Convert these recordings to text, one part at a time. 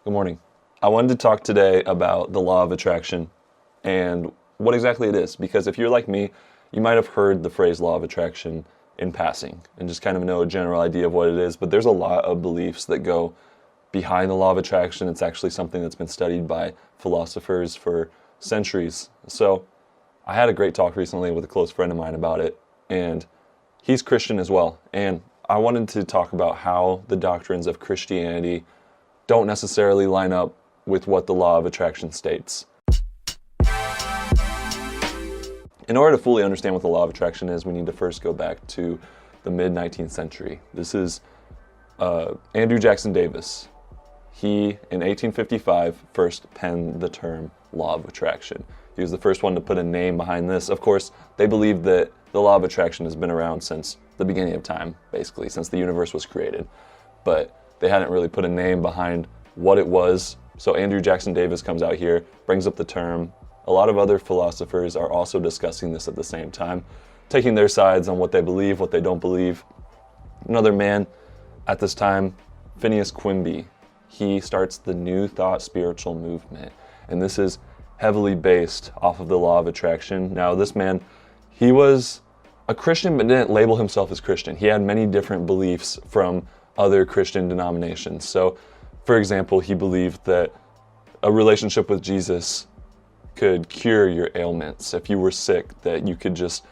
Good morning. I wanted to talk today about the law of attraction and what exactly it is, because if you're like me, you might have heard the phrase law of attraction in passing and just kind of know a general idea of what it is, but there's a lot of beliefs that go behind the law of attraction. It's actually something that's been studied by philosophers for centuries. So I had a great talk recently with a close friend of mine about it, and he's Christian as well, and I wanted to talk about how the doctrines of Christianity don't necessarily line up with what the law of attraction states. In order to fully understand what the law of attraction is, we need to first go back to the mid-19th century. This is Andrew Jackson Davis. He, in 1855, first penned the term law of attraction. He was the first one to put a name behind this. Of course, they believe that the law of attraction has been around since the beginning of time, basically, since the universe was created. But they hadn't really put a name behind what it was. So Andrew Jackson Davis comes out here, brings up the term. A lot of other philosophers are also discussing this at the same time, taking their sides on what they believe, what they don't believe. Another man at this time, Phineas Quimby, he starts the New Thought spiritual movement. And this is heavily based off of the law of attraction. Now, this man, he was a Christian but didn't label himself as Christian. He had many different beliefs from other Christian denominations. So, for example, he believed that a relationship with Jesus could cure your ailments. If you were sick, that you could just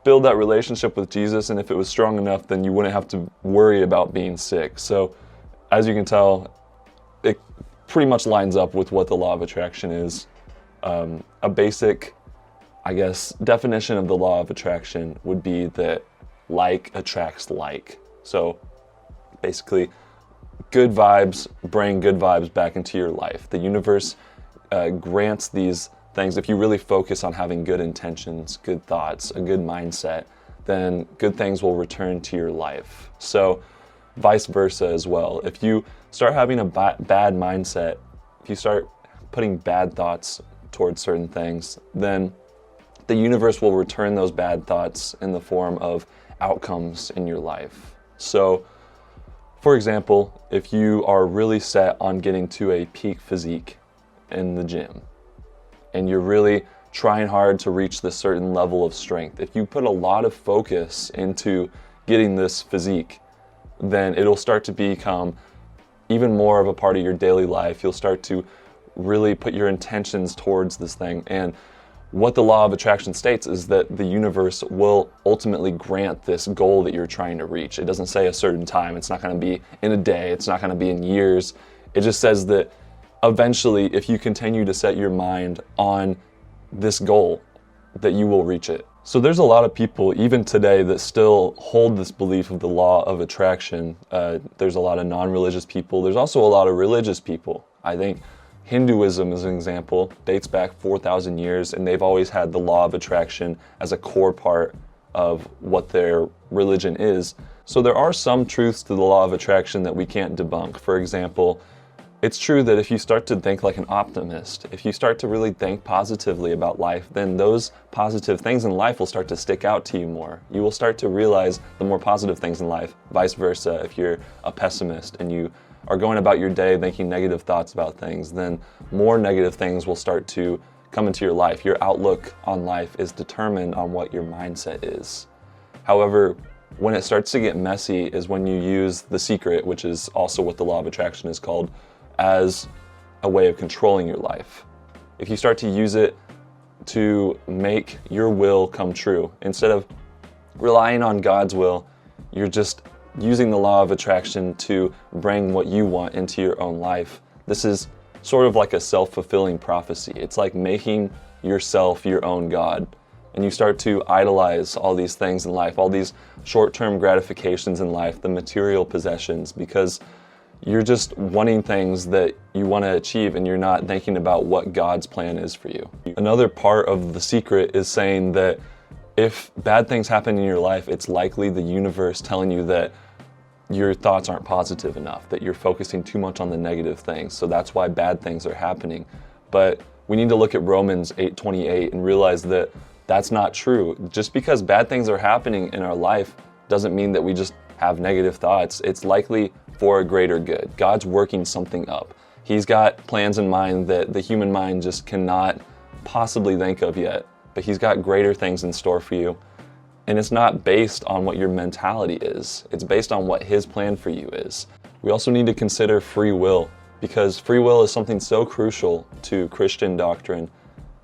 build that relationship with Jesus, and if it was strong enough, then you wouldn't have to worry about being sick. So, as you can tell, it pretty much lines up with what the law of attraction is. A basic, definition of the law of attraction would be that like attracts like. So, basically, good vibes bring good vibes back into your life. The universe grants these things. If you really focus on having good intentions, good thoughts, a good mindset, then good things will return to your life. So vice versa as well. If you start having a bad mindset, if you start putting bad thoughts towards certain things, then the universe will return those bad thoughts in the form of outcomes in your life. So, for example, if you are really set on getting to a peak physique in the gym, and you're really trying hard to reach this certain level of strength, if you put a lot of focus into getting this physique, then it'll start to become even more of a part of your daily life. You'll start to really put your intentions towards this thing. And what the law of attraction states is that the universe will ultimately grant this goal that you're trying to reach. It doesn't say a certain time. It's not going to be in a day. It's not going to be in years. It just says that eventually, if you continue to set your mind on this goal, that you will reach it. So there's a lot of people, even today, that still hold this belief of the law of attraction. There's a lot of non-religious people. There's also a lot of religious people. I think Hinduism, as an example, dates back 4,000 years, and they've always had the law of attraction as a core part of what their religion is. So there are some truths to the law of attraction that we can't debunk. For example, it's true that if you start to think like an optimist, if you start to really think positively about life, then those positive things in life will start to stick out to you more. You will start to realize the more positive things in life. Vice versa, if you're a pessimist and you are going about your day thinking negative thoughts about things, then more negative things will start to come into your life. Your outlook on life is determined on what your mindset is. However, when it starts to get messy is when you use the secret, which is also what the law of attraction is called, as a way of controlling your life. If you start to use it to make your will come true, instead of relying on God's will, you're just using the law of attraction to bring what you want into your own life. This is sort of like a self-fulfilling prophecy. It's like making yourself your own God. And you start to idolize all these things in life, all these short-term gratifications in life, the material possessions, because you're just wanting things that you want to achieve and you're not thinking about what God's plan is for you. Another part of the secret is saying that if bad things happen in your life, it's likely the universe telling you that your thoughts aren't positive enough, that you're focusing too much on the negative things. So that's why bad things are happening. But we need to look at Romans 8:28 and realize that that's not true. Just because bad things are happening in our life doesn't mean that we just have negative thoughts. It's likely for a greater good. God's working something up. He's got plans in mind that the human mind just cannot possibly think of yet, but He's got greater things in store for you. And it's not based on what your mentality is. It's based on what His plan for you is. We also need to consider free will, because free will is something so crucial to Christian doctrine,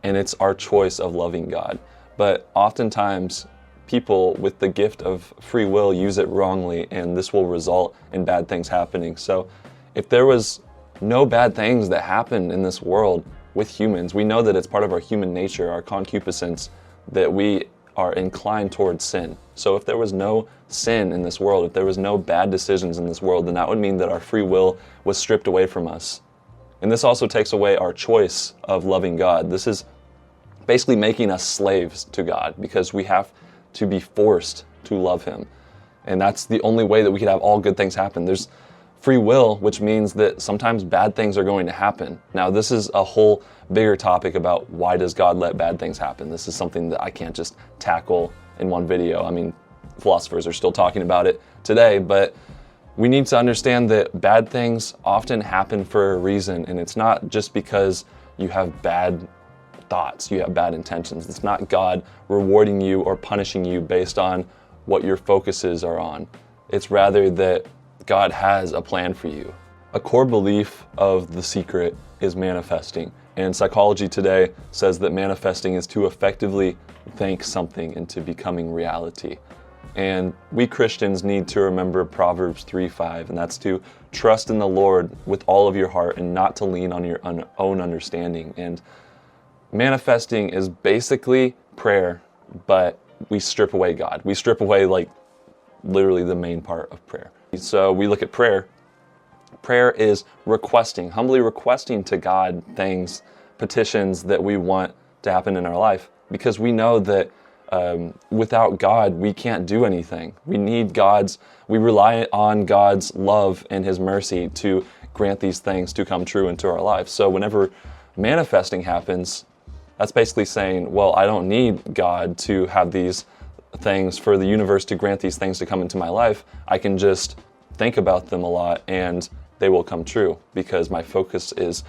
and it's our choice of loving God. But oftentimes, people with the gift of free will use it wrongly, and this will result in bad things happening. So if there was no bad things that happen in this world with humans, we know that it's part of our human nature, our concupiscence, that we are inclined towards sin. So if there was no sin in this world, if there was no bad decisions in this world, then that would mean that our free will was stripped away from us. And this also takes away our choice of loving God. This is basically making us slaves to God, because we have to be forced to love Him. And that's the only way that we could have all good things happen. There's free will, which means that sometimes bad things are going to happen. Now, this is a whole bigger topic about why does God let bad things happen. This is something that I can't just tackle in one video. I mean, philosophers are still talking about it today, but we need to understand that bad things often happen for a reason, and it's not just because you have bad thoughts, you have bad intentions. It's not God rewarding you or punishing you based on what your focuses are on. It's rather that God has a plan for you. A core belief of The Secret is manifesting, and psychology today says that manifesting is to effectively think something into becoming reality. And we Christians need to remember Proverbs 3:5, and that's to trust in the Lord with all of your heart and not to lean on your own understanding. And manifesting is basically prayer, but we strip away God. We strip away like literally the main part of prayer. So we look at prayer. Prayer is requesting, humbly requesting to God things, petitions that we want to happen in our life, because we know that without God, we can't do anything. We rely on God's love and His mercy to grant these things to come true into our life. So whenever manifesting happens, that's basically saying, well, I don't need God to have these things, for the universe to grant these things to come into my life. I can just think about them a lot and they will come true, because my focus is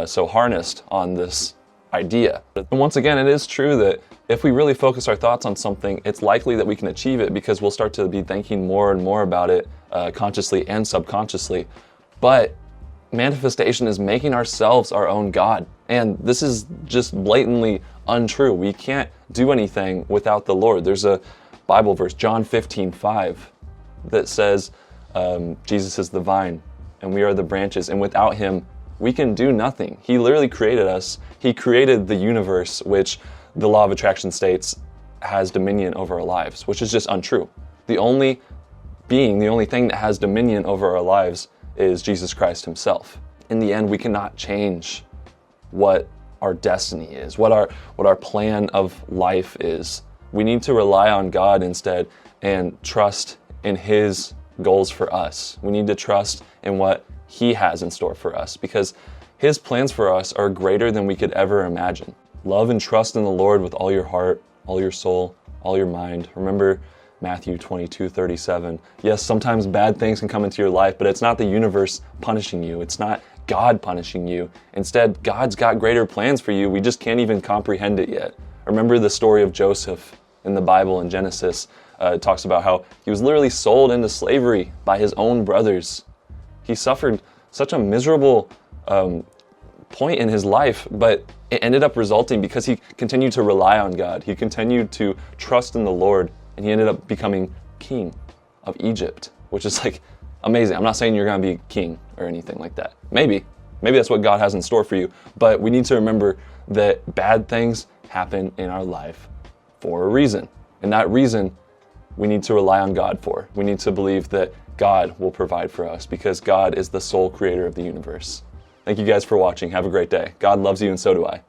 so harnessed on this idea. And once again, it is true that if we really focus our thoughts on something, it's likely that we can achieve it, because we'll start to be thinking more and more about it consciously and subconsciously. But manifestation is making ourselves our own God. And this is just blatantly untrue. We can't do anything without the Lord. There's a Bible verse, John 15:5, that says Jesus is the vine and we are the branches, and without Him we can do nothing. He literally created us. He created the universe, which the law of attraction states has dominion over our lives, which is just untrue. The only thing that has dominion over our lives is Jesus Christ Himself. In the end, we cannot change what our destiny is, what our plan of life is. We need to rely on God instead and trust in His goals for us. We need to trust in what He has in store for us, because His plans for us are greater than we could ever imagine. Love and trust in the Lord with all your heart, all your soul, all your mind. Remember Matthew 22:37. Yes, sometimes bad things can come into your life, but it's not the universe punishing you. It's not God punishing you. Instead, God's got greater plans for you. We just can't even comprehend it yet. Remember the story of Joseph in the Bible in Genesis. It talks about how he was literally sold into slavery by his own brothers. He suffered such a miserable point in his life, but it ended up resulting because he continued to rely on God. He continued to trust in the Lord, and he ended up becoming king of Egypt, which is like amazing. I'm not saying you're going to be king or anything like that. Maybe that's what God has in store for you, but we need to remember that bad things happen in our life for a reason, and that reason we need to rely on God for. We need to believe that God will provide for us, because God is the sole creator of the universe. Thank you guys for watching. Have a great day. God loves you, and so do I.